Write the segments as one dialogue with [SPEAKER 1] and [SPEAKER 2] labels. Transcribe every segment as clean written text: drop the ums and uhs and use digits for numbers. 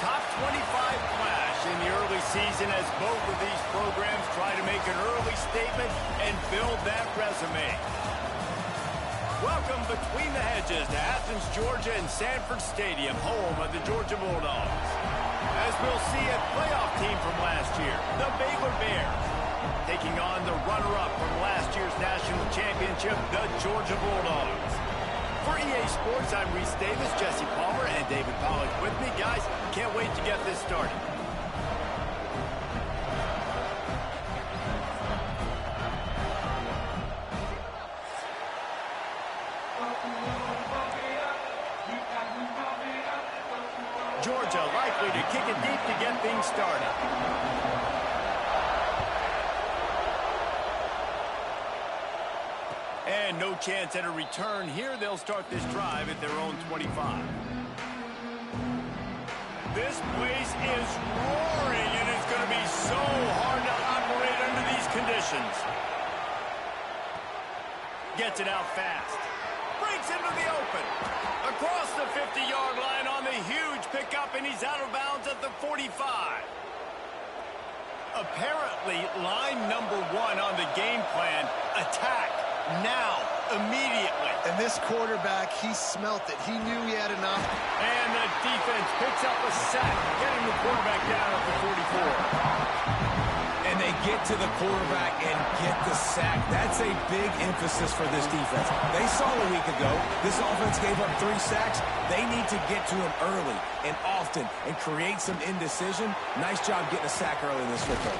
[SPEAKER 1] top 25 clash in the early season as both of these programs try to make an early statement and build that resume. Welcome between the hedges to Athens, Georgia and Sanford Stadium, home of the Georgia Bulldogs. As we'll see, a playoff team from last year, the Baylor Bears, taking on the runner-up from last year's national championship, the Georgia Bulldogs. For EA Sports, I'm Reese Davis, Jesse Palmer, and David Pollack with me. Guys, can't wait to get this started. Georgia likely to kick it deep to get things started. And no chance at a return here. They'll start this drive at their own 25. This place is roaring, and it's going to be so hard to operate under these conditions. Gets it out fast. Breaks into the open. Across the 50-yard line on the huge pickup, and he's out of bounds at the 45. Apparently, line number one on the game plan, attack. Now, immediately.
[SPEAKER 2] And this quarterback, he smelt it. He knew he had enough.
[SPEAKER 1] And the defense picks up a sack, getting the quarterback down at the 44.
[SPEAKER 3] And they get to the quarterback and get the sack. That's a big emphasis for this defense. They saw a week ago, this offense gave up 3 sacks. They need to get to him early and often and create some indecision. Nice job getting a sack early in this football.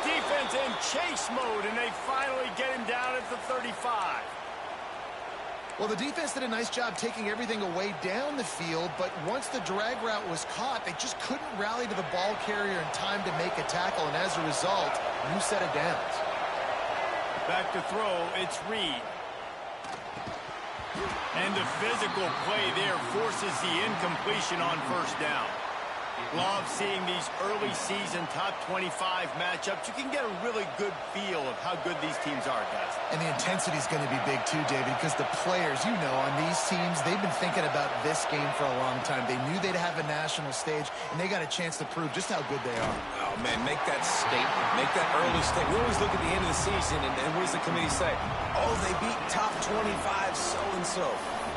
[SPEAKER 1] Defense in chase mode, and they finally get him down at the 35.
[SPEAKER 2] Well, the defense did a nice job taking everything away down the field, but once the drag route was caught, they just couldn't rally to the ball carrier in time to make a tackle, and as a result, new set of downs.
[SPEAKER 1] Back to throw, it's Reed. And the physical play there forces the incompletion on first down. Love seeing these early season top 25 matchups. You can get a really good feel of how good these teams are, guys.
[SPEAKER 2] And the intensity is going to be big too, David, because the players, you know, on these teams, they've been thinking about this game for a long time. They knew they'd have a national stage, and they got a chance to prove just how good they are.
[SPEAKER 3] Oh, man, make that statement. Make that early statement. We always look at the end of the season, and what does the committee say? Oh, they beat top 25 so-and-so.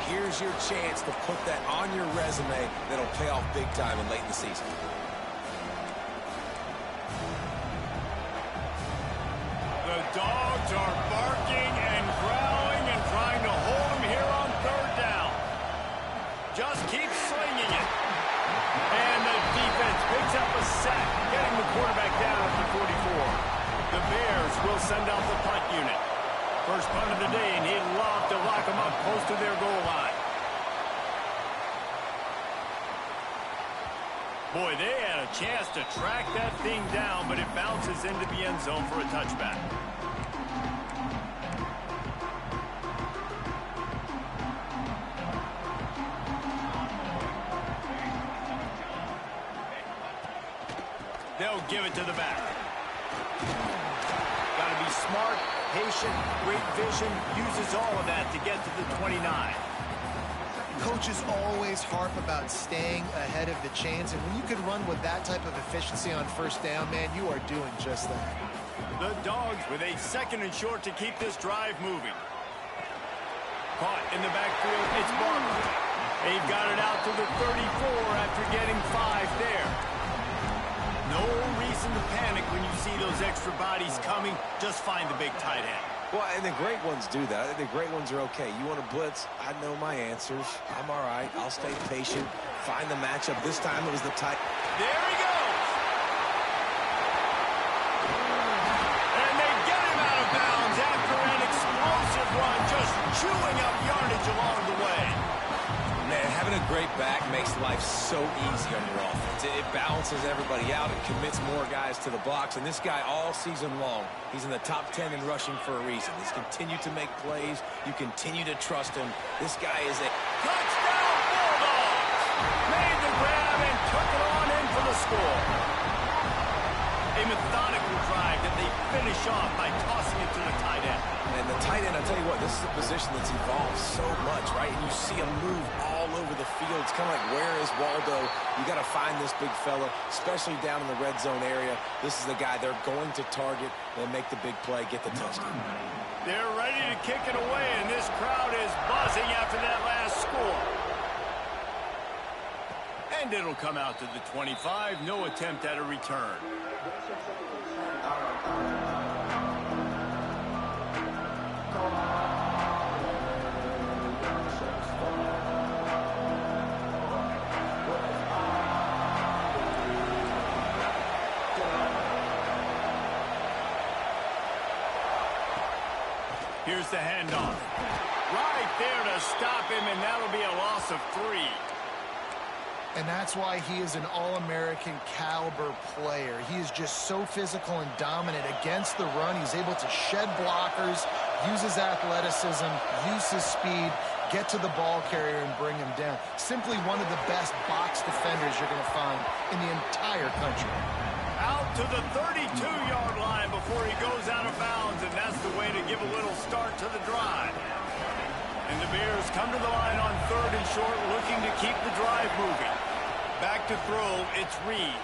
[SPEAKER 3] Here's your chance to put that on your resume that'll pay off big time and late in the season.
[SPEAKER 1] The Dogs are barking and growling and trying to hold him here on third down. Just keep slinging it. And the defense picks up a sack, getting the quarterback down at the 44. The Bears will send out the punt unit. First punt of the day, and he'd love to lock them up close to their goal line. Boy, they had a chance to track that thing down, but it bounces into the end zone for a touchback. They'll give it to the back. Got to be smart, patient, great vision, uses all of that to get to the 29.
[SPEAKER 2] Coaches always harp about staying ahead of the chains, and when you can run with that type of efficiency on first down, man, you are doing just that.
[SPEAKER 1] The Dogs with a second and short to keep this drive moving. Caught in the backfield, it's Barber. They've got it out to the 34 after getting 5 there. No reason to panic when you see those extra bodies coming. Just find the big tight end.
[SPEAKER 3] Well, and the great ones do that. I think the great ones are okay. You want to blitz? I know my answers. I'm all right. I'll stay patient. Find the matchup. This time it was the tight.
[SPEAKER 1] There he goes. And they get him out of bounds after an explosive run, just chewing up yardage along the way.
[SPEAKER 3] Man, having a great back makes life so easy on your offense. It balances everybody out. It commits more guys to the box. And this guy all season long, he's in the top 10 in rushing for a reason. He's continued to make plays. You continue to trust him. This guy is a
[SPEAKER 1] touchdown Bulldogs. Made the grab and took it on in for the score. A methodical drive that they finish off by tossing it to the tight end.
[SPEAKER 3] And the tight end, I'll tell you what, this is a position that's evolved so much, right? And you see him move all over the field. It's kind of like, where is Waldo? You got to find this big fella, especially down in the red zone area. This is the guy they're going to target and make the big play, get the touchdown.
[SPEAKER 1] They're ready to kick it away, and this crowd is buzzing after that last score. And it'll come out to the 25. No attempt at a return. Here's the handoff. Right there to stop him, and that'll be a loss of 3.
[SPEAKER 2] And that's why he is an All-American caliber player. He is just so physical and dominant against the run. He's able to shed blockers, use his athleticism, use his speed, get to the ball carrier and bring him down. Simply one of the best box defenders you're going to find in the entire country.
[SPEAKER 1] Out to the 32-yard line before he goes out of bounds, and that's the way to give a little start to the drive. And the Bears come to the line on 3rd and short, looking to keep the drive moving. Back to throw, it's Reed.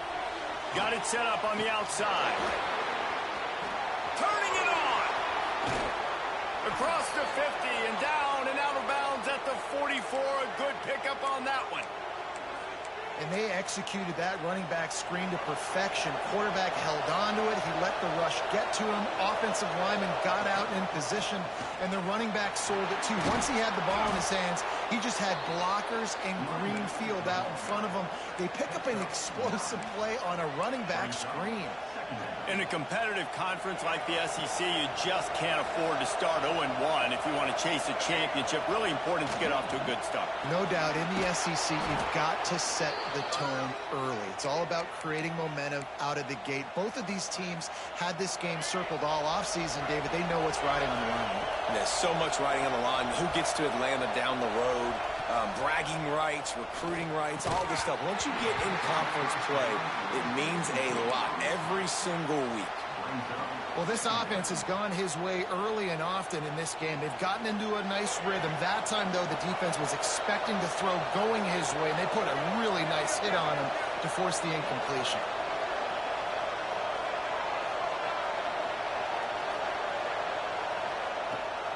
[SPEAKER 1] Got it set up on the outside. Turning it on! Across the 50 and down and out of bounds at the 44. A good pickup on that one.
[SPEAKER 2] And they executed that running back screen to perfection. Quarterback held on to it. He let the rush get to him. Offensive lineman got out in position, and the running back sold it too. Once he had the ball in his hands, he just had blockers and green field out in front of him. They pick up an explosive play on a running back screen.
[SPEAKER 1] In a competitive conference like the SEC, you just can't afford to start 0-1 if you want to chase a championship. Really important to get off to a good start.
[SPEAKER 2] No doubt, in the SEC, you've got to set the tone early. It's all about creating momentum out of the gate. Both of these teams had this game circled all offseason, David. They know what's riding on the line.
[SPEAKER 3] There's so much riding on the line. Who gets to Atlanta down the road? Bragging rights, recruiting rights, all this stuff. Once you get in conference play, it means a lot every single week.
[SPEAKER 2] Well, this offense has gone his way early and often in this game. They've gotten into a nice rhythm. That time, though, the defense was expecting to throw going his way, and they put a really nice hit on him to force the incompletion.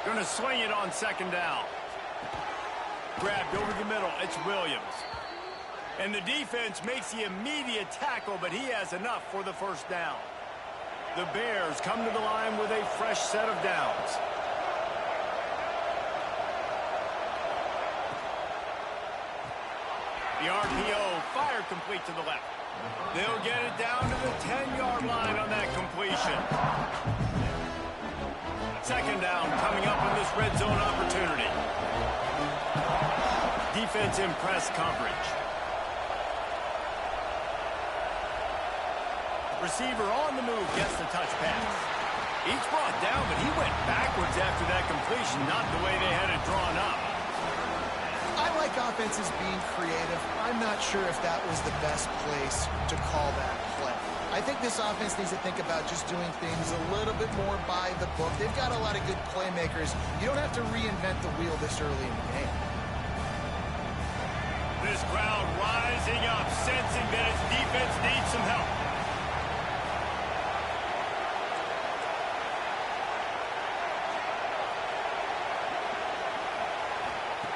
[SPEAKER 1] Going to swing it on 2nd down. Grabbed over the middle. It's Williams. And the defense makes the immediate tackle, but he has enough for the 1st down. The Bears come to the line with a fresh set of downs. The RPO, fire complete to the left. They'll get it down to the 10-yard line on that completion. 2nd down coming up in this red zone opportunity. Defense in press coverage. Receiver on the move gets the touch pass. He's brought down, but he went backwards after that completion, not the way they had it drawn up.
[SPEAKER 2] I like offenses being creative. I'm not sure if that was the best place to call that play. I think this offense needs to think about just doing things a little bit more by the book. They've got a lot of good playmakers. You don't have to reinvent the wheel this early in the game.
[SPEAKER 1] This crowd rising up, sensing that its defense needs some help.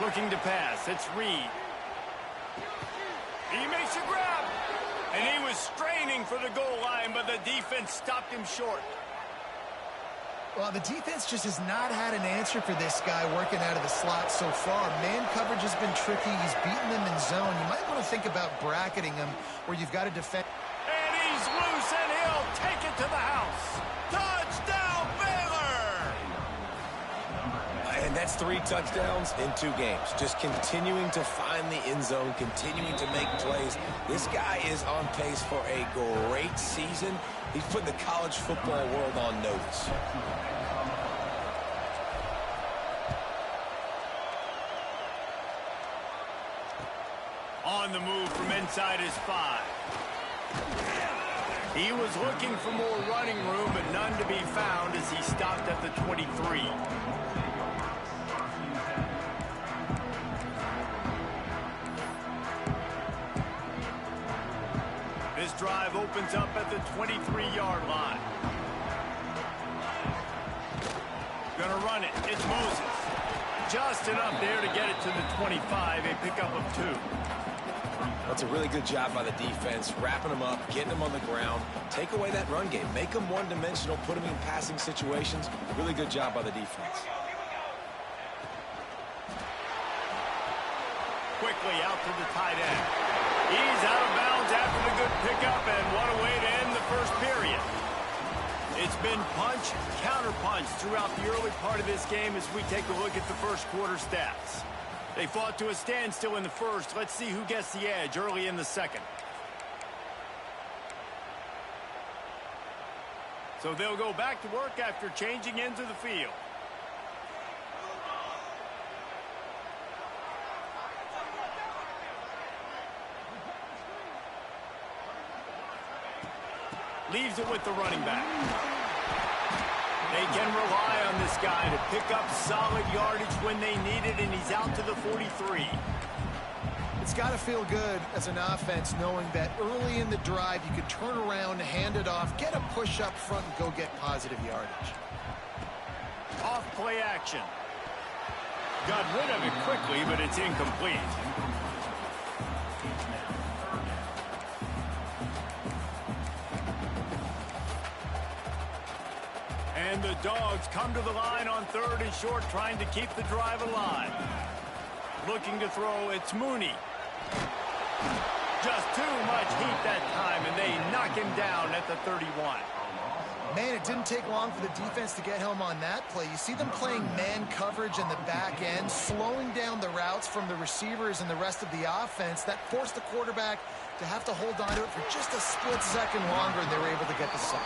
[SPEAKER 1] Looking to pass, it's Reed. He makes a grab, and he was straining for the goal line, but the defense stopped him short.
[SPEAKER 2] Well, the defense just has not had an answer for this guy working out of the slot so far. Man coverage has been tricky. He's beaten them in zone. You might want to think about bracketing him where you've got to defend.
[SPEAKER 1] And he's loose, and he'll take it to the house. Touchdown, Baylor!
[SPEAKER 3] And that's 3 touchdowns in 2 games. Just continuing to find the end zone, continuing to make plays. This guy is on pace for a great season. He's putting the college football world on notice.
[SPEAKER 1] On the move from inside his 5. He was looking for more running room, but none to be found as he stopped at the 23. drive opens up at the 23-yard line. Gonna run it. It's Moses. Just enough there to get it to the 25, a pickup of 2.
[SPEAKER 3] That's a really good job by the defense, wrapping them up, getting them on the ground. Take away that run game. Make them one-dimensional, put them in passing situations. Really good job by the defense.
[SPEAKER 1] Quickly out to the tight end. He's out of bounds after the good pickup, and what a way to end the first period. It's been punch, counter-punch throughout the early part of this game as we take a look at the first quarter stats. They fought to a standstill in the first. Let's see who gets the edge early in the second. So they'll go back to work after changing into the field. Leaves it with the running back. They can rely on this guy to pick up solid yardage when they need it, and he's out to the 43.
[SPEAKER 2] It's got to feel good as an offense knowing that early in the drive you can turn around, hand it off, get a push up front, and go get positive yardage.
[SPEAKER 1] Off play action. Got rid of it quickly, but it's incomplete. And the Dogs come to the line on 3rd and short, trying to keep the drive alive. Looking to throw, it's Mooney. Just too much heat that time, and they knock him down at the 31.
[SPEAKER 2] Man, it didn't take long for the defense to get home on that play. You see them playing man coverage in the back end, slowing down the routes from the receivers and the rest of the offense. That forced the quarterback to have to hold on to it for just a split second longer, and they were able to get the sack.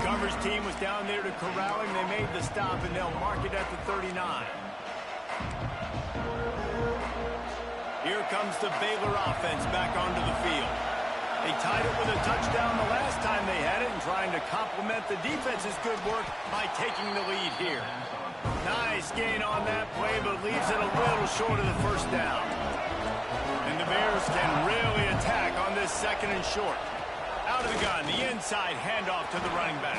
[SPEAKER 1] Coverage team was down there to corral him. They made the stop, and they'll mark it at the 39. Here comes the Baylor offense back onto the field. They tied it with a touchdown the last time they had it, and trying to complement the defense's good work by taking the lead here. Nice gain on that play, but leaves it a little short of the first down. And the Bears can really attack on this 2nd and short. Out of the gun, the inside handoff to the running back.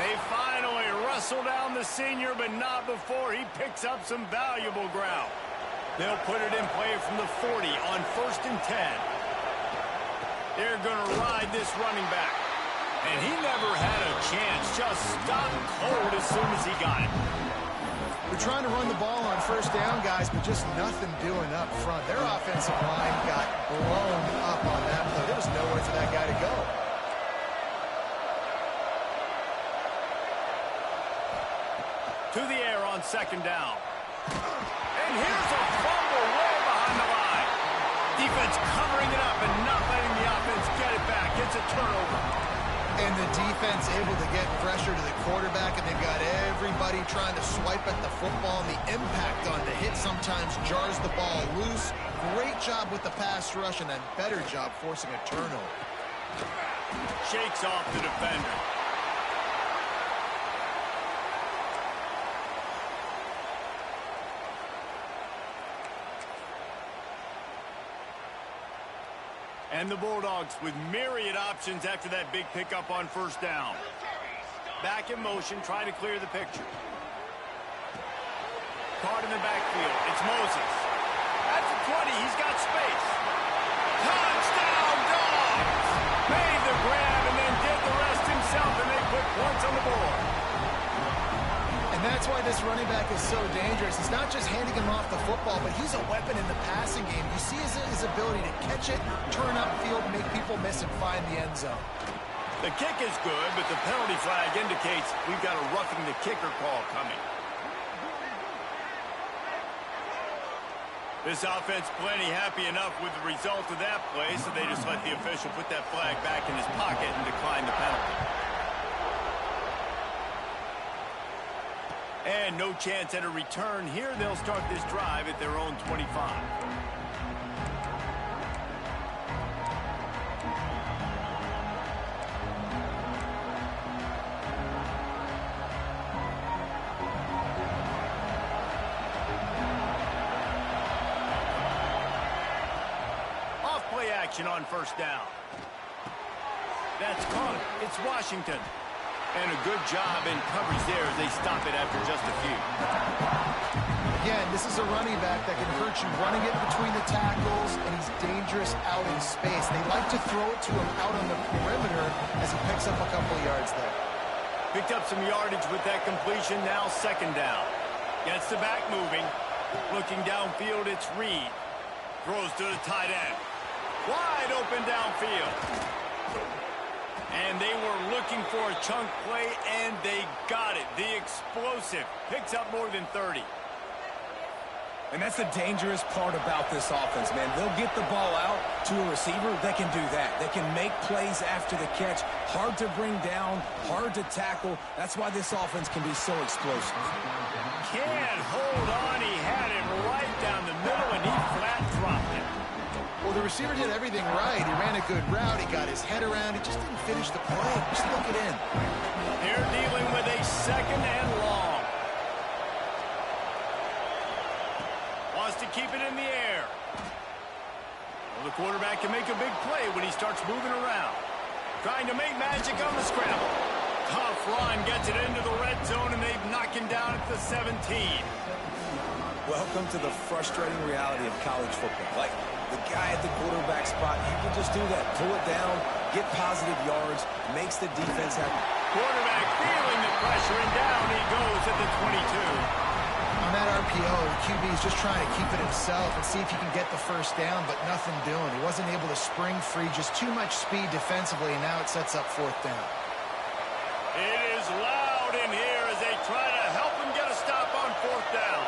[SPEAKER 1] They finally wrestle down the senior, but not before he picks up some valuable ground. They'll put it in play from the 40 on 1st and 10. They're going to ride this running back. And he never had a chance. Just stopped cold as soon as he got it.
[SPEAKER 2] They're trying to run the ball on 1st down, guys, but just nothing doing up front. Their offensive line got blown up on that play. There was nowhere for that guy to go.
[SPEAKER 1] To the air on 2nd down. And here's a fumble way behind the line. Defense covering it up and not letting the offense get it back. It's a turnover.
[SPEAKER 2] And the defense able to get pressure to the quarterback, and they've got everybody trying to swipe at the football, and the impact on the hit sometimes jars the ball loose. Great job with the pass rush, and a better job forcing a turnover.
[SPEAKER 1] Shakes off the defender. And the Bulldogs with myriad options after that big pickup on 1st down. Back in motion, trying to clear the picture. Caught in the backfield. It's Moses. At the 20, he's got space. Touchdown, Dogs! Made the grab and then did the rest himself, and they put points on the board.
[SPEAKER 2] And that's why this running back is so dangerous. It's not just handing him off the football, but he's a weapon in the passing game. You see his ability to catch it, turn upfield, make people miss, and find the end zone.
[SPEAKER 1] The kick is good, but the penalty flag indicates we've got a roughing the kicker call coming. This offense plenty happy enough with the result of that play, so they just let the official put that flag back in his pocket and decline the penalty. And no chance at a return here. They'll start this drive at their own 25. action on first down. That's caught. It's Washington. And a good job in coverage there as they stop it after just a few.
[SPEAKER 2] Again, this is a running back that can hurt you running it between the tackles, and he's dangerous out in space. They like to throw it to him out on the perimeter as he picks up a couple of yards there.
[SPEAKER 1] Picked up some yardage with that completion. Now second down. Gets the back moving. Looking downfield, it's Reed. Throws to the tight end. Wide open downfield. And they were looking for a chunk play, and they got it. The explosive picks up more than 30.
[SPEAKER 3] And that's the dangerous part about this offense, man. They'll get the ball out to a receiver. They can do that. They can make plays after the catch. Hard to bring down, hard to tackle. That's why this offense can be so explosive.
[SPEAKER 1] Can't hold on. He had it right down the middle, and he flat dropped it.
[SPEAKER 2] Well, the receiver did everything right. He ran a good route. He got his head around. He just didn't finish the play. Just look it in.
[SPEAKER 1] They're dealing with a second and long. Wants to keep it in the air. Well, the quarterback can make a big play when he starts moving around. Trying to make magic on the scramble. Tough run, gets it into the red zone, and they've knocked him down at the 17.
[SPEAKER 3] Welcome to the frustrating reality of college football. Like, the guy at the quarterback spot, he can just do that. Pull it down, get positive yards, makes the defense happy.
[SPEAKER 1] Quarterback feeling the pressure, and down he goes at the 22.
[SPEAKER 2] On that RPO, the QB is just trying to keep it himself and see if he can get the first down, but nothing doing. He wasn't able to spring free, just too much speed defensively, and now it sets up fourth down.
[SPEAKER 1] It is loud in here as they try to help him get a stop on fourth down.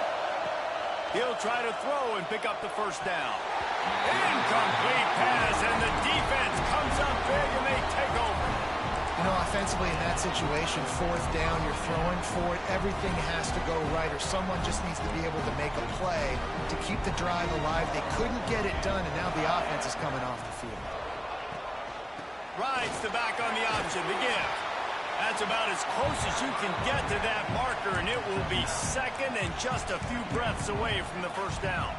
[SPEAKER 1] He'll try to throw and pick up the first down. Incomplete pass, and the defense comes up big, and they take over.
[SPEAKER 2] You know, offensively in that situation, fourth down, you're throwing for it. Everything has to go right, or someone just needs to be able to make a play to keep the drive alive. They couldn't get it done, and now the offense is coming off the field.
[SPEAKER 1] Rides the back on the option, the give. That's about as close as you can get to that marker, and it will be second and just a few breaths away from the first down.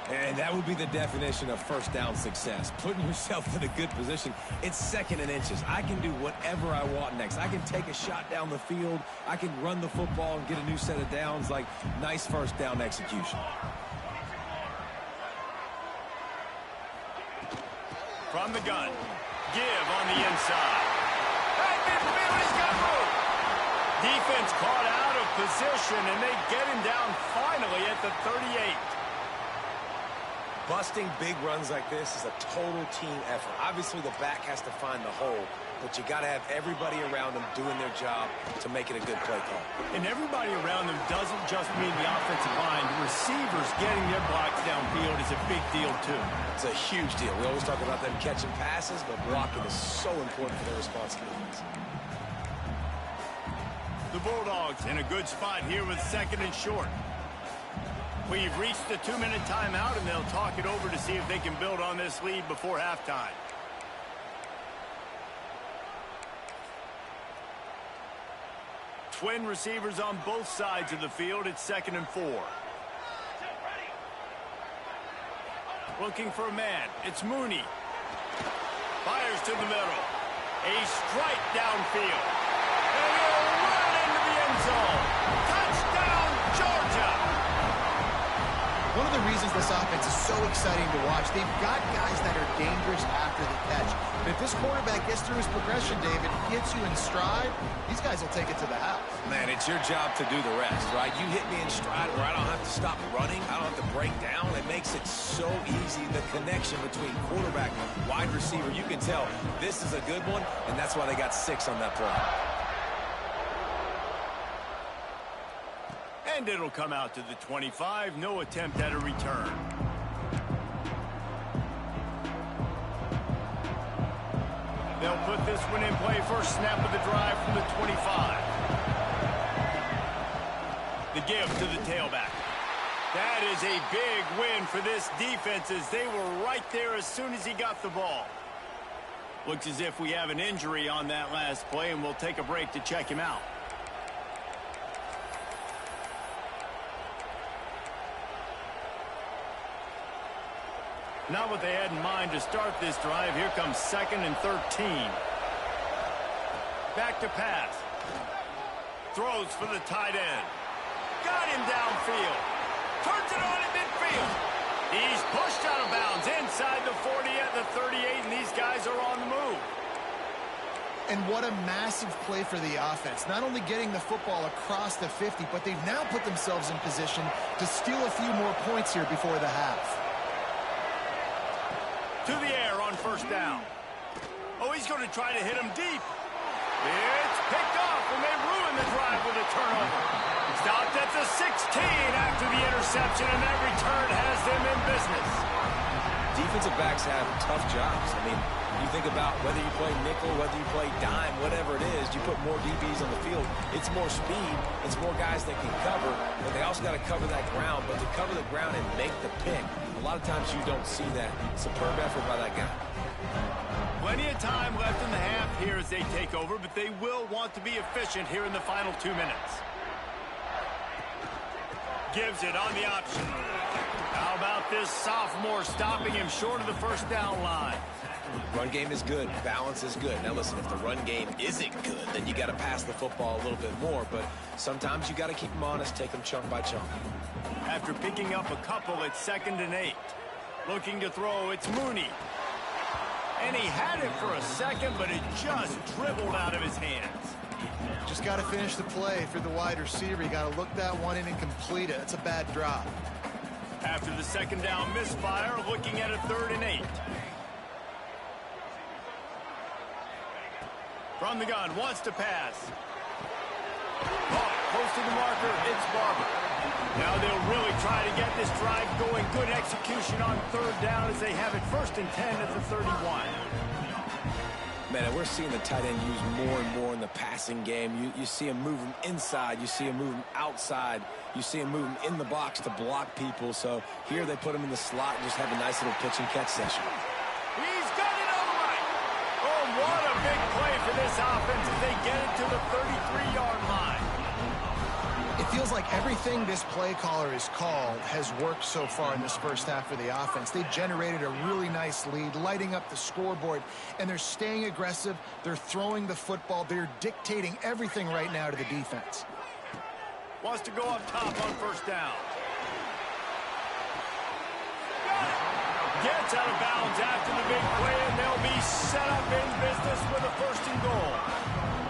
[SPEAKER 3] And that would be the definition of first down success. Putting yourself in a good position. It's second and inches. I can do whatever I want next. I can take a shot down the field. I can run the football and get a new set of downs. Like, nice first down execution.
[SPEAKER 1] From the gun. Give on the inside. Right midfield, he's got room. Defense caught out of position, and they get him down finally at the 38.
[SPEAKER 3] Busting big runs like this is a total team effort. Obviously, the back has to find the hole, but you got to have everybody around them doing their job to make it a good play call.
[SPEAKER 1] And everybody around them doesn't just mean the offensive line. The receivers getting their blocks downfield is a big deal, too.
[SPEAKER 3] It's a huge deal. We always talk about them catching passes, but blocking is so important for their responsibilities.
[SPEAKER 1] The Bulldogs in a good spot here with second and short. We've reached the 2-minute timeout, and they'll talk it over to see if they can build on this lead before halftime. Twin receivers on both sides of the field. It's 2nd and 4. Looking for a man. It's Mooney. Fires to the middle. A strike downfield. And he'll run into the end zone. Touchdown, Georgia!
[SPEAKER 2] One of the reasons this offense is so exciting to watch, they've got guys that are dangerous after the catch. But if this quarterback gets through his progression, David, hits you in stride, these guys will take it to the house.
[SPEAKER 3] Man, it's your job to do the rest, right? You hit me in stride where I don't have to stop running. I don't have to break down. It makes it so easy, the connection between quarterback and wide receiver. You can tell this is a good one, and that's why they got 6 on that play.
[SPEAKER 1] And it'll come out to the 25. No attempt at a return. They'll put this one in play. First snap of the drive from the 25. The give to the tailback. That is a big win for this defense as they were right there as soon as he got the ball. Looks as if we have an injury on that last play, and we'll take a break to check him out. Not what they had in mind to start this drive. Here comes 2nd and 13. Back to pass. Throws for the tight end. Got him downfield. Turns it on at midfield. He's pushed out of bounds inside the 40 at the 38, and these guys are on the move.
[SPEAKER 2] And what a massive play for the offense. Not only getting the football across the 50, but they've now put themselves in position to steal a few more points here before the half.
[SPEAKER 1] To the air on 1st down. Oh, he's going to try to hit him deep. It's picked off, and they ruin the drive with a turnover. Stopped at the 16 after the interception, and that return has them in business.
[SPEAKER 3] Defensive backs have tough jobs. I mean, you think about whether you play nickel, whether you play dime, whatever it is, you put more DBs on the field. It's more speed. It's more guys that can cover, but they also got to cover that ground. But to cover the ground and make the pick, a lot of times you don't see that. Superb effort by that guy.
[SPEAKER 1] Plenty of time left in the half here as they take over, but they will want to be efficient here in the final 2 minutes. Gives it on the option. How about this sophomore stopping him short of the 1st down line?
[SPEAKER 3] Run game is good. Balance is good. Now, listen, if the run game isn't good, then you got to pass the football a little bit more. But sometimes you got to keep them honest, take them chunk by chunk.
[SPEAKER 1] After picking up a couple, it's 2nd and 8. Looking to throw, it's Mooney. And he had it for a second, but it just dribbled out of his hands.
[SPEAKER 2] Just got to finish the play for the wide receiver. You got to look that one in and complete it. It's a bad drop.
[SPEAKER 1] After the 2nd down misfire, looking at a 3rd and 8. From the gun, wants to pass. Caught close to the marker, it's Barber. Now they'll really try to get this drive going. Good execution on 3rd down as they have it 1st and 10 at the 31.
[SPEAKER 3] Man, we're seeing the tight end used more and more in the passing game. You see him move him inside. You see him move him outside. You see him move him in the box to block people. So here they put him in the slot and just have a nice little pitch and catch session.
[SPEAKER 1] He's got it all right. Oh, what a big play for this offense as they get it to the 33-yard line.
[SPEAKER 2] It feels like everything this play caller has called has worked so far in this 1st half for the offense. They've generated a really nice lead, lighting up the scoreboard, and they're staying aggressive. They're throwing the football. They're dictating everything right now to the defense.
[SPEAKER 1] Wants to go up top on 1st down. Gets out of bounds after the big play, and they'll be set up in business with a 1st and goal.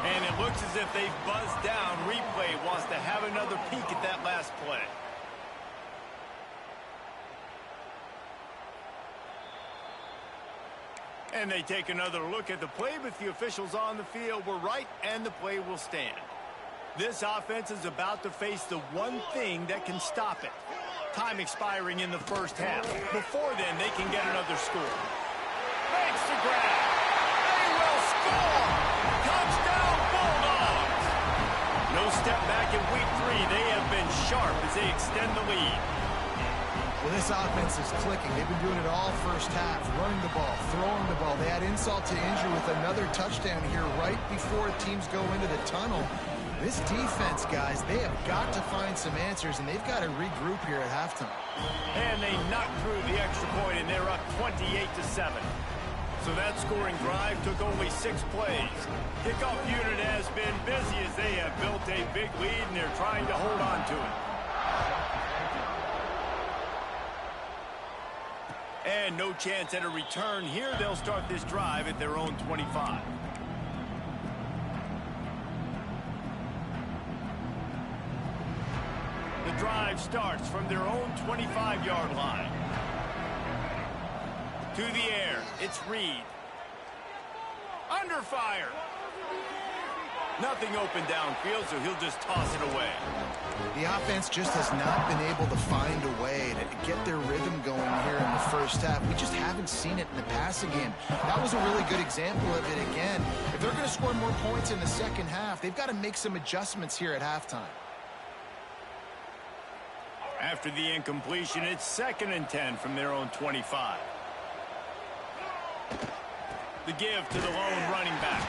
[SPEAKER 1] And it looks as if they've buzzed down. Replay wants to have another peek at that last play. And they take another look at the play, but the officials on the field were right, and the play will stand. This offense is about to face the one thing that can stop it. Time expiring in the 1st half. Before then, they can get another score. Makes the grab. They will score. Touchdown, Bulldogs. No step back in week 3. They have been sharp as they extend the lead.
[SPEAKER 2] Well, this offense is clicking. They've been doing it all 1st half, running the ball, throwing the ball. They had insult to injury with another touchdown here right before teams go into the tunnel. This defense, guys, they have got to find some answers, and they've got to regroup here at halftime.
[SPEAKER 1] And they knocked through the extra point, and they're up 28-7. So that scoring drive took only 6 plays. Kickoff unit has been busy as they have built a big lead, and they're trying to hold on to it. And no chance at a return here. They'll start this drive at their own 25. The drive starts from their own 25-yard line. To the air, it's Reed. Under fire. Nothing open downfield, so he'll just toss it away.
[SPEAKER 2] The offense just has not been able to find a way to get their rhythm going here in the 1st half. We just haven't seen it in the passing game. That was a really good example of it again. If they're going to score more points in the 2nd half, they've got to make some adjustments here at halftime.
[SPEAKER 1] After the incompletion, it's 2nd and 10 from their own 25. The give to the lone running back.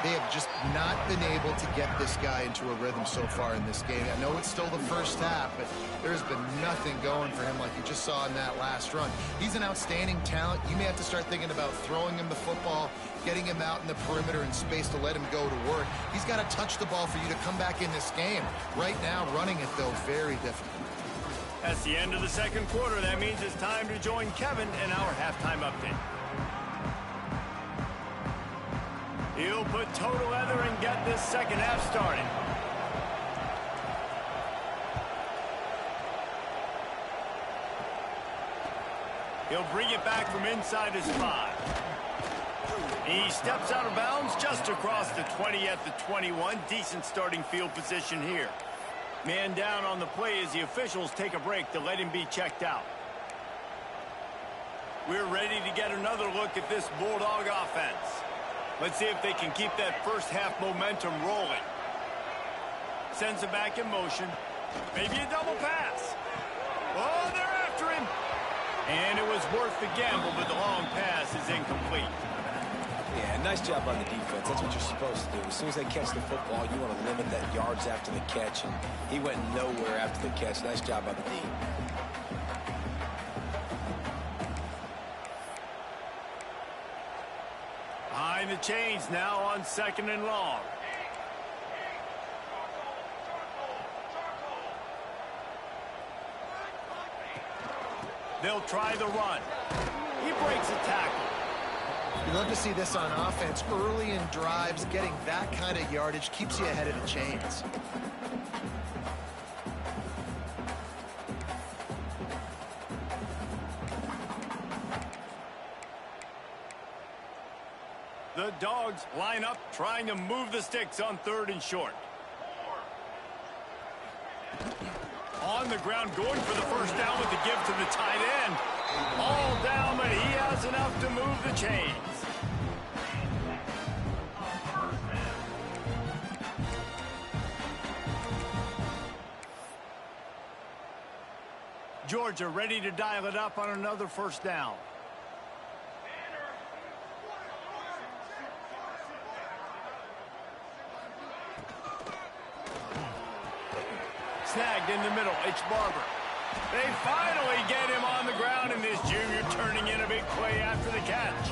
[SPEAKER 2] They have just not been able to get this guy into a rhythm so far in this game. I know it's still the first half, but there's been nothing going for him like you just saw in that last run. He's an outstanding talent. You may have to start thinking about throwing him the football, getting him out in the perimeter in space to let him go to work. He's got to touch the ball for you to come back in this game. Right now, running it, though, very difficult.
[SPEAKER 1] That's the end of the second quarter. That means it's time to join Kevin in our halftime update. He'll put total leather and get this second half started. He'll bring it back from inside his 5. He steps out of bounds just across the 20 at the 21. Decent starting field position here. Man down on the play as the officials take a break to let him be checked out. We're ready to get another look at this Bulldog offense. Let's see if they can keep that first half momentum rolling. Sends it back in motion. Maybe a double pass. Oh, they're after him. And it was worth the gamble, but the long pass is incomplete.
[SPEAKER 3] Yeah, nice job on the defense. That's what you're supposed to do. As soon as they catch the football, you want to limit that yards after the catch, and he went nowhere after the catch. Nice job on the D.
[SPEAKER 1] Behind the chains now on 2nd and long. They'll try the run. He breaks a tackle.
[SPEAKER 2] You love to see this on offense. Early in drives, getting that kind of yardage keeps you ahead of the chains.
[SPEAKER 1] The Dogs line up, trying to move the sticks on 3rd and short. On the ground, going for the first down with the give to the tight end. All down, but he has enough to move the chains. Georgia ready to dial it up on another first down. Snagged in the middle. It's Barber. They finally get him on the ground, and this junior turning in a big play after the catch.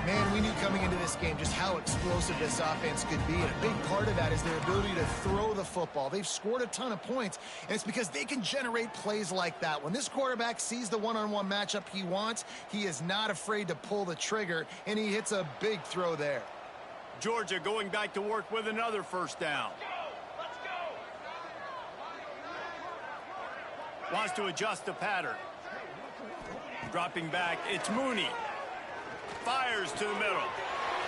[SPEAKER 2] Man, we knew coming into this game just how explosive this offense could be, and a big part of that is their ability to throw the football. They've scored a ton of points, and it's because they can generate plays like that. When this quarterback sees the one-on-one matchup he wants, he is not afraid to pull the trigger, and he hits a big throw there.
[SPEAKER 1] Georgia going back to work with another first down. Wants to adjust the pattern. Dropping back, it's Mooney. Fires to the middle.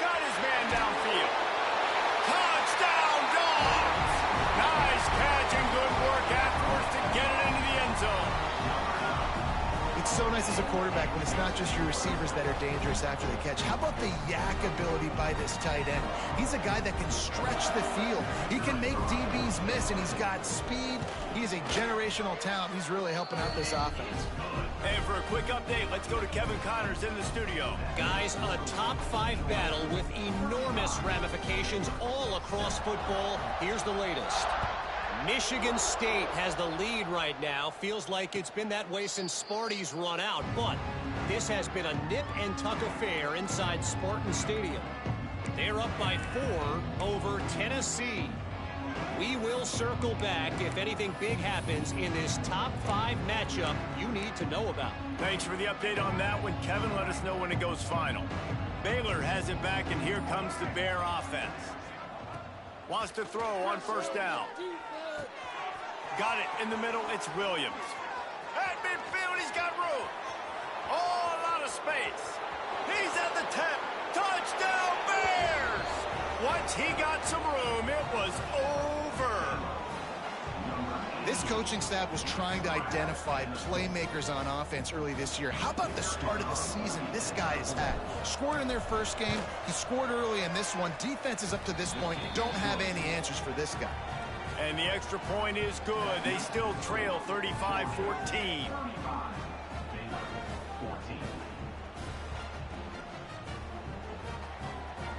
[SPEAKER 1] Got his man downfield. Touchdown, Dogs! Nice catch and good work afterwards to get it into the end zone.
[SPEAKER 2] It's so nice as a quarterback when it's not just your receivers that are dangerous after the catch. How about the yak ability by this tight end? He's a guy that can stretch the field. He can make DBs miss, and he's got speed. He is a generational talent. He's really helping out this offense.
[SPEAKER 1] And for a quick update, let's go to Kevin Connors in the studio.
[SPEAKER 4] Guys, a top-5 battle with enormous ramifications all across football. Here's the latest. Michigan State has the lead right now. Feels like it's been that way since Sparty's run out. But this has been a nip-and-tuck affair inside Spartan Stadium. They're up by 4 over Tennessee. We will circle back if anything big happens in this top-5 matchup you need to know about.
[SPEAKER 1] Thanks for the update on that one, Kevin. Let us know when it goes final. Baylor has it back, and here comes the Bear offense. Wants to throw on first down. Got it in the middle. It's Williams. At midfield, he's got room. Oh, a lot of space. He's at the 10. Touchdown, Bears! Once he got some room, it was over.
[SPEAKER 2] This coaching staff was trying to identify playmakers on offense early this year. How about the start of the season this guy has had? Scored in their first game. He scored early in this one. Defenses up to this point don't have any answers for this guy.
[SPEAKER 1] And the extra point is good. They still trail 35-14.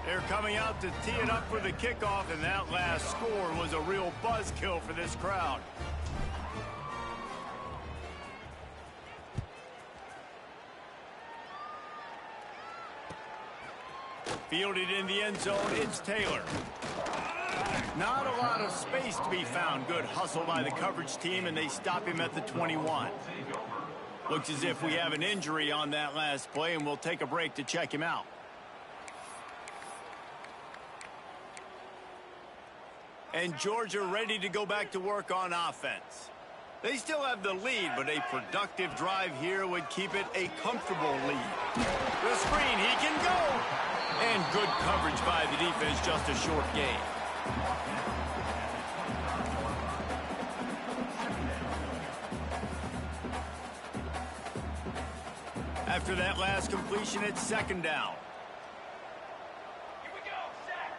[SPEAKER 1] They're coming out to tee it up for the kickoff, and that last score was a real buzzkill for this crowd. Fielded in the end zone, it's Taylor. Not a lot of space to be found. Good hustle by the coverage team, and they stop him at the 21. Looks as if we have an injury on that last play, and we'll take a break to check him out. And Georgia ready to go back to work on offense. They still have the lead, but a productive drive here would keep it a comfortable lead. The screen, he can go! And good coverage by the defense, just a short gain. After that last completion, it's second down. Here we go, set.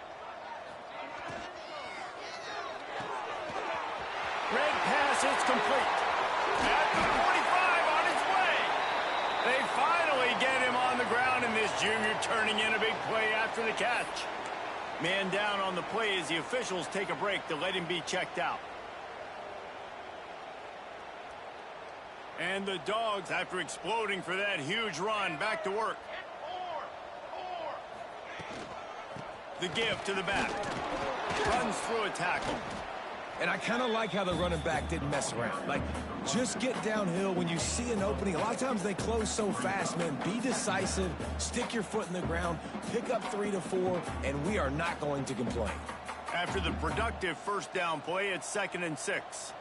[SPEAKER 1] Red pass, it's complete. At the 45 on its way. They finally get him on the ground, and this junior turning in a big play after the catch. Man down on the play as the officials take a break to let him be checked out. And the Dogs, after exploding for that huge run, back to work. The give to the back. Runs through a tackle.
[SPEAKER 3] And I kind of like how the running back didn't mess around. Like, just get downhill when you see an opening. A lot of times they close so fast, man. Be decisive, stick your foot in the ground, pick up 3 to 4, and we are not going to complain.
[SPEAKER 1] After the productive first down play, it's 2nd and 6.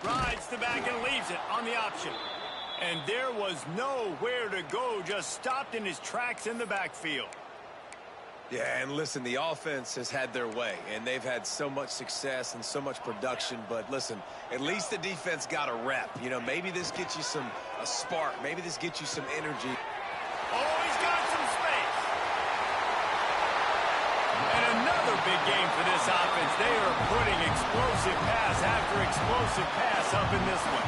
[SPEAKER 1] Rides the back and leaves it on the option. And there was nowhere to go, just stopped in his tracks in the backfield.
[SPEAKER 3] Yeah, and listen, the offense has had their way, and they've had so much success and so much production. But listen, at least the defense got a rep. You know, maybe this gets you a spark. Maybe this gets you some energy.
[SPEAKER 1] Oh, he's got some space. And another big game for this offense. They are putting explosive pass after explosive pass up in this one.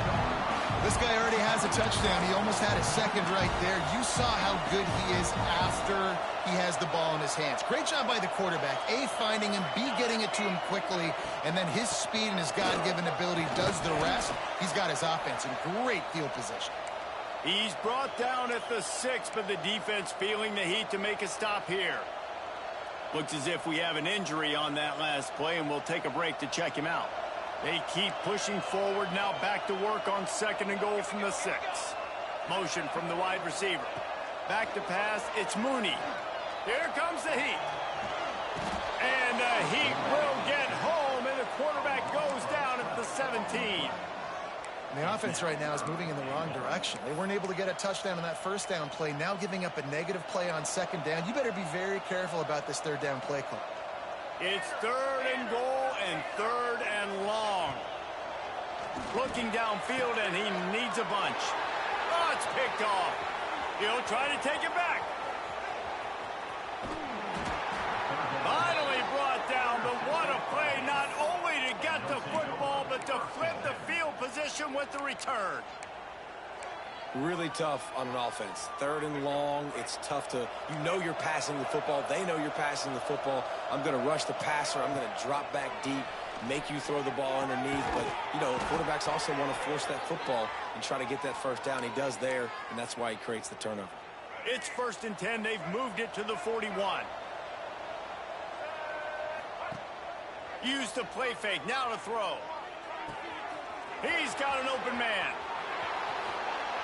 [SPEAKER 2] This guy already has a touchdown. He almost had a second right there. You saw how good he is after he has the ball in his hands. Great job by the quarterback. A, finding him, B, getting it to him quickly, and then his speed and his God-given ability does the rest. He's got his offense in great field position.
[SPEAKER 1] He's brought down at the 6, but the defense feeling the heat to make a stop here. Looks as if we have an injury on that last play, and we'll take a break to check him out. They keep pushing forward, now back to work on 2nd and goal from the 6. Motion from the wide receiver. Back to pass, it's Mooney. Here comes the heat. And the heat will get home, and the quarterback goes down at the 17.
[SPEAKER 2] And the offense right now is moving in the wrong direction. They weren't able to get a touchdown on that first down play, now giving up a negative play on 2nd down. You better be very careful about this 3rd down play call.
[SPEAKER 1] It's 3rd and goal and 3rd and long. Looking downfield, and he needs a bunch. Oh, it's picked off. He'll try to take it back. Finally brought down, but what a play, not only to get the football, but to flip the field position with the return.
[SPEAKER 3] Really tough on an offense. 3rd and long, it's tough to, you know you're passing the football. They know you're passing the football. I'm going to rush the passer. I'm going to drop back deep, make you throw the ball underneath. But, you know, quarterbacks also want to force that football and try to get that first down. He does there, and that's why he creates the turnover.
[SPEAKER 1] It's 1st and 10. They've moved it to the 41. Use the play fake. Now to throw. He's got an open man.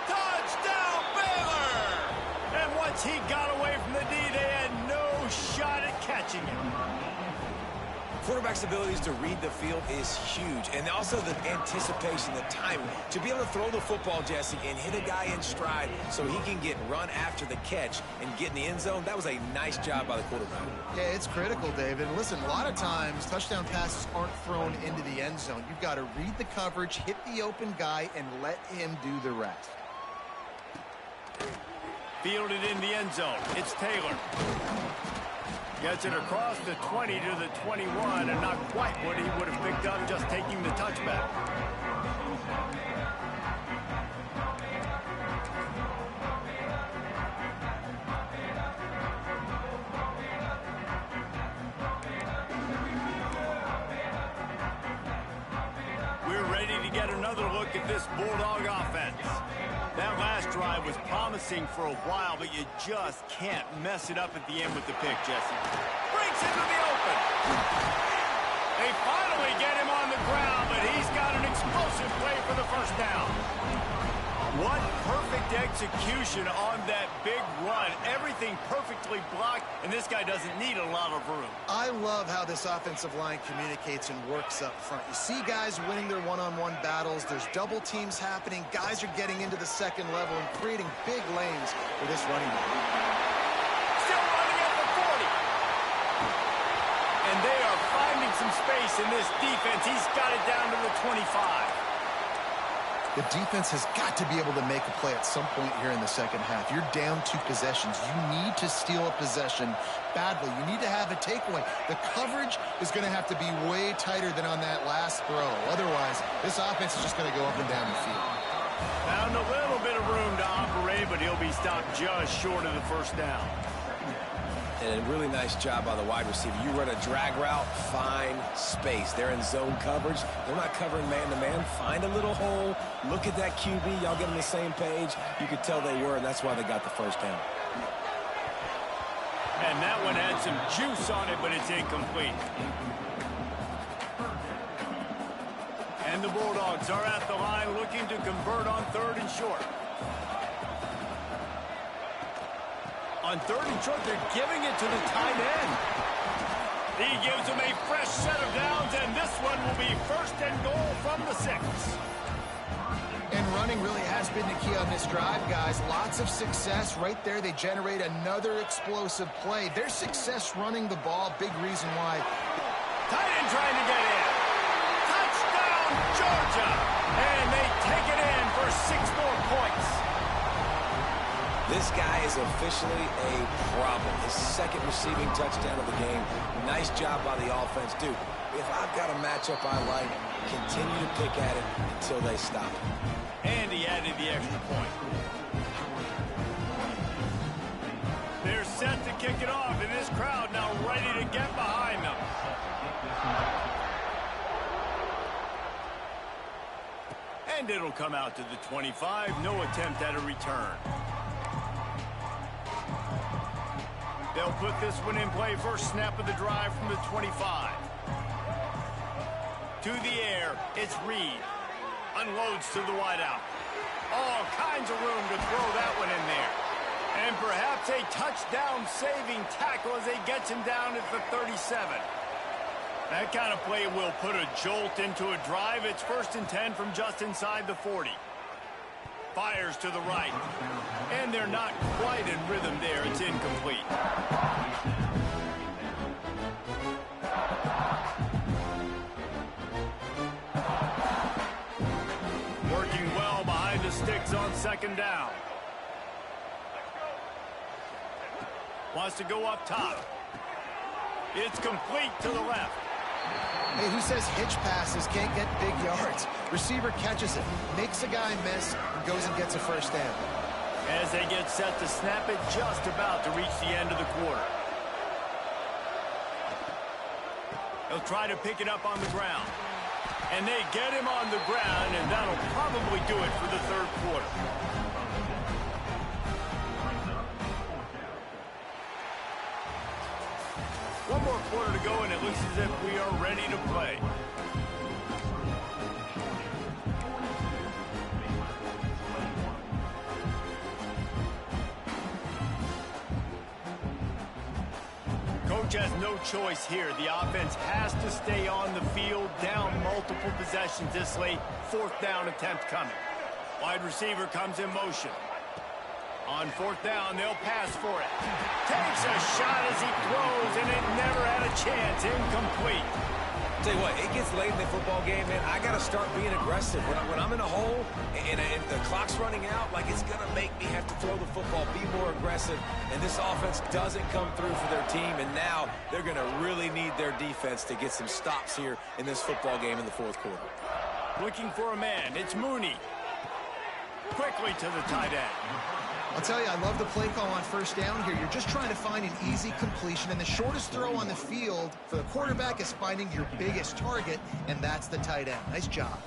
[SPEAKER 1] Touchdown, Baylor! And once he got away from the D, they had no shot at catching him.
[SPEAKER 3] Quarterback's abilities to read the field is huge. And also the anticipation, the timing. To be able to throw the football, Jesse, and hit a guy in stride so he can get run after the catch and get in the end zone, that was a nice job by the quarterback.
[SPEAKER 2] Yeah, it's critical, David. Listen, a lot of times touchdown passes aren't thrown into the end zone. You've got to read the coverage, hit the open guy, and let him do the rest.
[SPEAKER 1] Fielded in the end zone. It's Taylor. Gets it across the 20 to the 21, and not quite what he would have picked up just taking the touchback. get another look at this Bulldog offense. That last drive was promising for a while, but you just can't mess it up at the end with the pick, Jesse. Breaks into the open. They finally get him on the ground, but he's got an explosive play for the first down. What perfect execution on that big run. Everything perfectly blocked, and this guy doesn't need a lot of room.
[SPEAKER 2] I love how this offensive line communicates and works up front. You see guys winning their one-on-one battles. There's double teams happening. Guys are getting into the second level and creating big lanes for this running back.
[SPEAKER 1] Still running at the 40. And they are finding some space in this defense. He's got it down to the 25.
[SPEAKER 2] The defense has got to be able to make a play at some point here in the second half. You're down 2 possessions. You need to steal a possession badly. You need to have a takeaway. The coverage is going to have to be way tighter than on that last throw. Otherwise, this offense is just going to go up and down the field.
[SPEAKER 1] Found a little bit of room to operate, but he'll be stopped just short of the first down.
[SPEAKER 3] And a really nice job by the wide receiver. You run a drag route, find space. They're in zone coverage. They're not covering man-to-man. Find a little hole. Look at that QB. Y'all get on the same page. You could tell they were, and that's why they got the first down.
[SPEAKER 1] And that one had some juice on it, but it's incomplete. And the Bulldogs are at the line looking to convert on 3rd and short. On 3rd and short, they're giving it to the tight end. He gives them a fresh set of downs, and this one will be 1st and goal from the 6.
[SPEAKER 2] And running really has been the key on this drive, guys. Lots of success right there. They generate another explosive play. Their success running the ball, big reason why.
[SPEAKER 1] Tight end trying to get in. Touchdown, Georgia. And they take it in for 6 more points.
[SPEAKER 3] This guy is officially a problem. His 2nd receiving touchdown of the game. Nice job by the offense. Dude, if I've got a matchup I like, continue to pick at it until they stop.
[SPEAKER 1] And he added the extra point. They're set to kick it off, and this crowd now ready to get behind them. And it'll come out to the 25. No attempt at a return. They'll put this one in play. First snap of the drive from the 25. To the air, it's Reed. Unloads to the wideout. All kinds of room to throw that one in there. And perhaps a touchdown-saving tackle as they gets him down at the 37. That kind of play will put a jolt into a drive. It's 1st and 10 from just inside the 40. Fires to the right. And they're not quite in rhythm there. It's incomplete. Working well behind the sticks on 2nd down. Wants to go up top. It's complete to the left.
[SPEAKER 2] Hey, who says hitch passes can't get big yards? Receiver catches it, makes a guy miss, and goes and gets a first down.
[SPEAKER 1] As they get set to snap it, just about to reach the end of the quarter. They'll try to pick it up on the ground. And they get him on the ground, and that'll probably do it for the 3rd quarter. One more quarter to go, and it looks as if we are ready to play. Coach has no choice here. The offense has to stay on the field, down multiple possessions this late. 4th down attempt coming. Wide receiver comes in motion. On 4th down, they'll pass for it. Takes a shot as he throws, and it never had a chance. Incomplete.
[SPEAKER 3] Tell you what, it gets late in the football game, man. I got to start being aggressive. When I'm in a hole and the clock's running out, like it's going to make me have to throw the football, be more aggressive. And this offense doesn't come through for their team, and now they're going to really need their defense to get some stops here in this football game in the 4th quarter.
[SPEAKER 1] Looking for a man. It's Mooney. Quickly to the tight end.
[SPEAKER 2] I'll tell you, I love the play call on 1st down here. You're just trying to find an easy completion, and the shortest throw on the field for the quarterback is finding your biggest target, and that's the tight end. Nice job.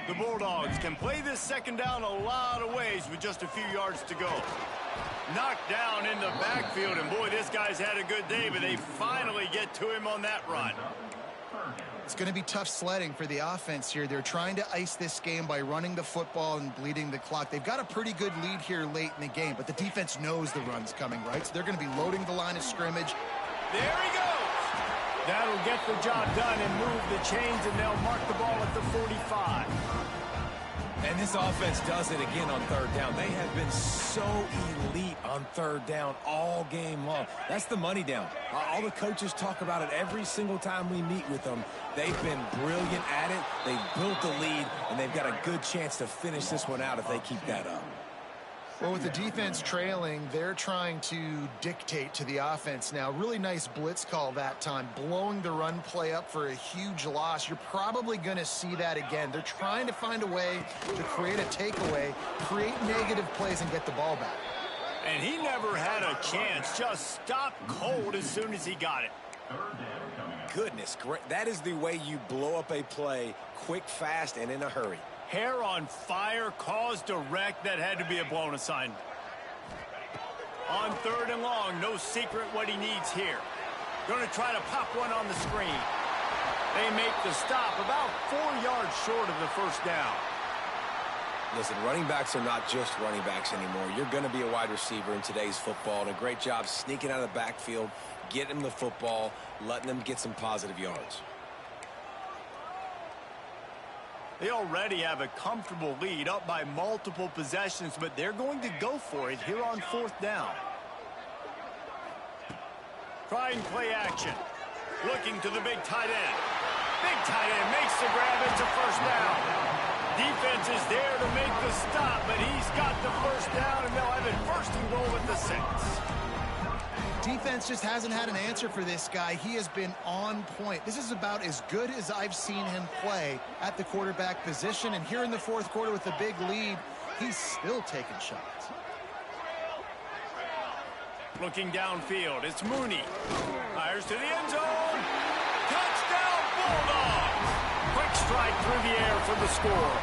[SPEAKER 1] The Bulldogs can play this second down a lot of ways with just a few yards to go. Knocked down in the backfield, and boy, this guy's had a good day, but they finally get to him on that run.
[SPEAKER 2] It's going to be tough sledding for the offense here. They're trying to ice this game by running the football and bleeding the clock. They've got a pretty good lead here late in the game, but the defense knows the run's coming, right? So they're going to be loading the line of scrimmage.
[SPEAKER 1] There he goes. That'll get the job done and move the chains, and they'll mark the ball at the 45.
[SPEAKER 3] And this offense does it again on third down. They have been so elite on third down all game long. That's the money down. All the coaches talk about it every single time we meet with them. They've been brilliant at it. They've built the lead, and they've got a good chance to finish this one out if they keep that up.
[SPEAKER 2] Well, with the defense trailing, they're trying to dictate to the offense now. Really nice blitz call that time, blowing the run play up for a huge loss. You're probably going to see that again. They're trying to find a way to create a takeaway, create negative plays, and get the ball back.
[SPEAKER 1] And he never had a chance. Just stopped cold as soon as he got it.
[SPEAKER 3] Goodness, great. That is the way you blow up a play quick, fast, and in a hurry.
[SPEAKER 1] Hair on fire, cause direct. That had to be a blown assignment. On third and long, no secret what he needs here. Going to try to pop one on the screen. They make the stop about 4 yards short of the first down.
[SPEAKER 3] Listen, running backs are not just running backs anymore. You're going to be a wide receiver in today's football, and a great job sneaking out of the backfield, getting them the football, letting them get some positive yards.
[SPEAKER 1] They already have a comfortable lead, up by multiple possessions, but they're going to go for it here on fourth down. Trying play action. Looking to the big tight end. Big tight end makes the grab. It's a first down. Defense is there to make the stop, but he's got the first down, and they'll have it first and goal at the 6.
[SPEAKER 2] Defense just hasn't had an answer for this guy. He has been on point. This is about as good as I've seen him play at the quarterback position. And here in the fourth quarter with a big lead, he's still taking shots.
[SPEAKER 1] Looking downfield, it's Mooney. Fires to the end zone. Touchdown, Bulldogs! Quick strike through the air for the score.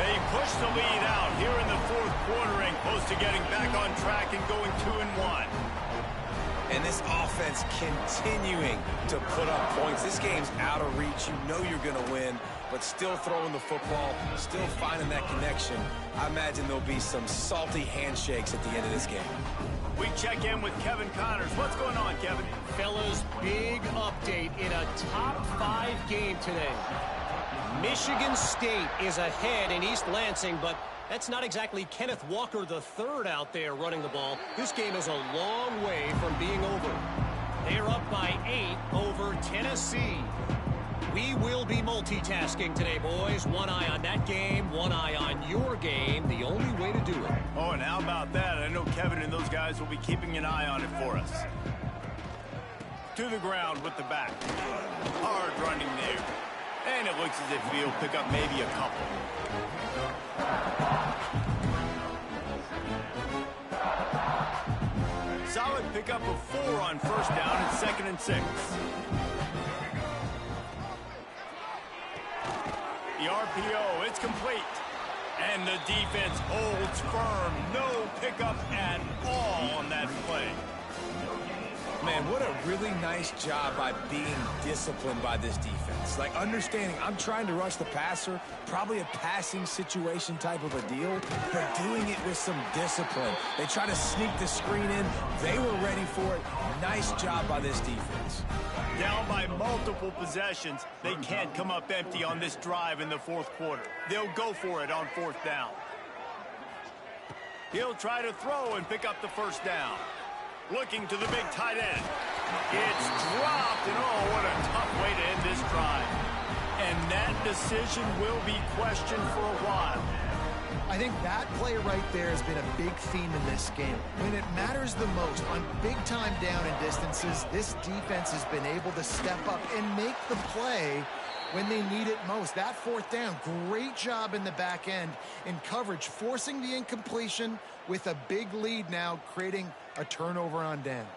[SPEAKER 1] They push the lead out here in the fourth quarter and close to getting back on track and going 2-1.
[SPEAKER 3] And this offense continuing to put up points. This game's out of reach. You know you're going to win, but still throwing the football, still finding that connection. I imagine there'll be some salty handshakes at the end of this game.
[SPEAKER 1] We check in with Kevin Connors. What's going on, Kevin?
[SPEAKER 4] Fellas, big update in a top 5 game today. Michigan State is ahead in East Lansing, but that's not exactly Kenneth Walker III out there running the ball. This game is a long way from being over. They're up by 8 over Tennessee. We will be multitasking today, boys. One eye on that game, one eye on your game. The only way to do it.
[SPEAKER 1] Oh, and how about that? I know Kevin and those guys will be keeping an eye on it for us. To the ground with the back. Hard running there. And it looks as if he'll pick up maybe a couple. Solid pickup of 4 on first down and 2nd and 6. The RPO, it's complete. And the defense holds firm. No pickup at all on that play.
[SPEAKER 3] Man, what a really nice job by being disciplined by this defense. Like, understanding I'm trying to rush the passer, probably a passing situation type of a deal, but doing it with some discipline. They try to sneak the screen in. They were ready for it. Nice job by this defense.
[SPEAKER 1] Down by multiple possessions, they can't come up empty on this drive in the fourth quarter. They'll go for it on fourth down. He'll try to throw and pick up the first down. Looking to the big tight end. It's dropped, and oh, what a tough way to end this drive. And that decision will be questioned for a while.
[SPEAKER 2] I think that play right there has been a big theme in this game. When it matters the most, on big-time down and distances, this defense has been able to step up and make the play when they need it most. That fourth down, great job in the back end in coverage, forcing the incompletion with a big lead now, creating a turnover on downs.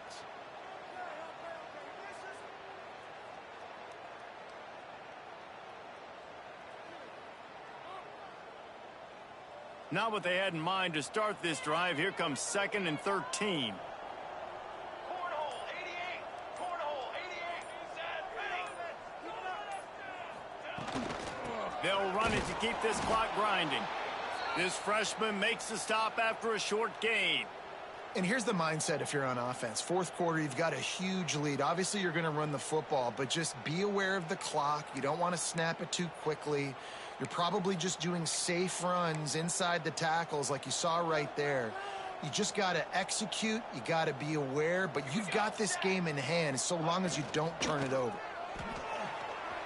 [SPEAKER 1] Not what they had in mind to start this drive. Here comes 2nd and 13. They'll run it to keep this clock grinding. This freshman makes the stop after a short gain.
[SPEAKER 2] And here's the mindset if you're on offense. Fourth quarter, you've got a huge lead. Obviously, you're going to run the football, but just be aware of the clock. You don't want to snap it too quickly. You're probably just doing safe runs inside the tackles like you saw right there. You just got to execute. You got to be aware, but you've got this game in hand so long as you don't turn it over.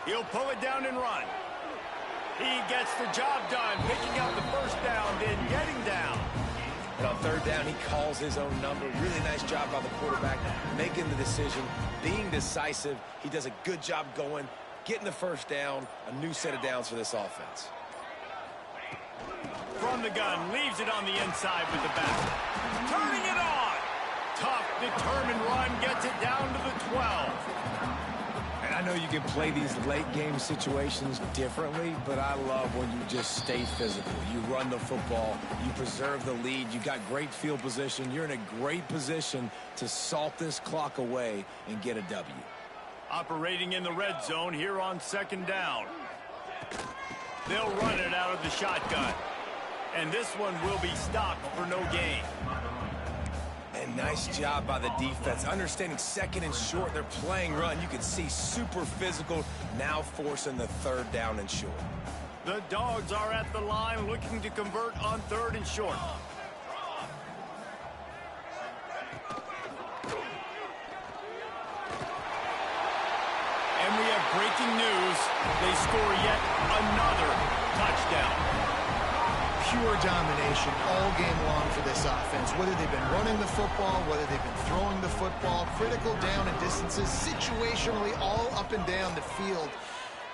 [SPEAKER 1] He'll pull it down and run. He gets the job done, picking up the first down, then getting down.
[SPEAKER 3] And on 3rd down, he calls his own number. Really nice job by the quarterback, making the decision, being decisive. He does a good job going, getting the first down, a new set of downs for this offense.
[SPEAKER 1] From the gun, leaves it on the inside with the back. Turning it on. Tough, determined run, gets it down to the 12.
[SPEAKER 3] And I know you can play these late-game situations differently, but I love when you just stay physical. You run the football, you preserve the lead, you got great field position, you're in a great position to salt this clock away and get a W.
[SPEAKER 1] Operating in the red zone here on 2nd down. They'll run it out of the shotgun. And this one will be stopped for no gain.
[SPEAKER 3] And nice job by the defense. Understanding 2nd and short, they're playing run. You can see super physical, now forcing the 3rd down and short.
[SPEAKER 1] The Dogs are at the line looking to convert on 3rd and short. And we have breaking news. They score yet another touchdown.
[SPEAKER 2] Pure domination all game long for this offense. Whether they've been running the football, whether they've been throwing the football, critical down and distances, situationally all up and down the field.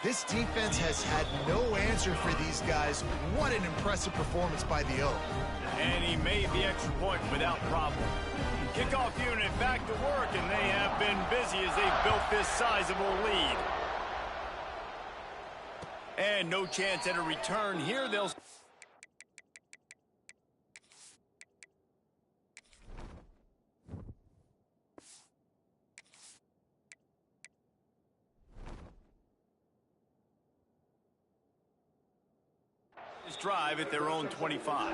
[SPEAKER 2] This defense has had no answer for these guys. What an impressive performance by the O.
[SPEAKER 1] And he made the extra point without problem. Kickoff unit back to work, and they have been busy as they've built this sizable lead. And no chance at a return here. They'll... drive at their own 25.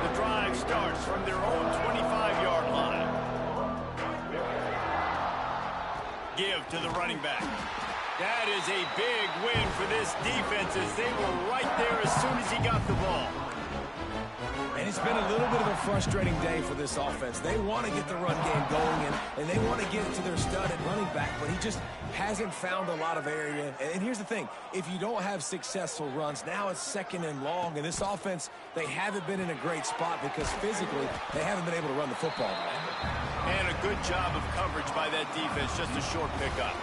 [SPEAKER 1] The drive starts from their own 25-yard line. Give to the running back. That is a big win for this defense as they were right there as soon as he got the ball.
[SPEAKER 3] And it's been a little bit of a frustrating day for this offense. They want to get the run game going, and they want to get it to their stud at running back, but he just hasn't found a lot of area. And here's the thing. If you don't have successful runs, now it's 2nd and long, and this offense, they haven't been in a great spot because physically they haven't been able to run the football.
[SPEAKER 1] And a good job of coverage by that defense, just a short pickup.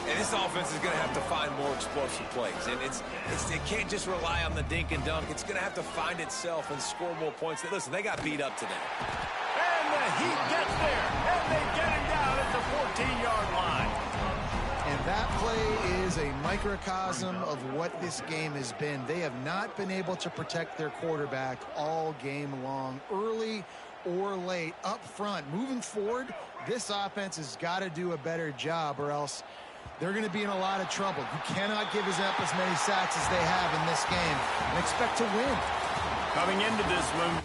[SPEAKER 3] And this offense is going to have to find more explosive plays. And it can't just rely on the dink and dunk. It's going to have to find itself and score more points. Listen, they got beat up today.
[SPEAKER 1] And the Heat gets there. And they get him down at the 14-yard line.
[SPEAKER 2] And that play is a microcosm of what this game has been. They have not been able to protect their quarterback all game long, early or late, up front. Moving forward, this offense has got to do a better job or else they're going to be in a lot of trouble. You cannot give up as many sacks as they have in this game and expect to win.
[SPEAKER 1] Coming into this one,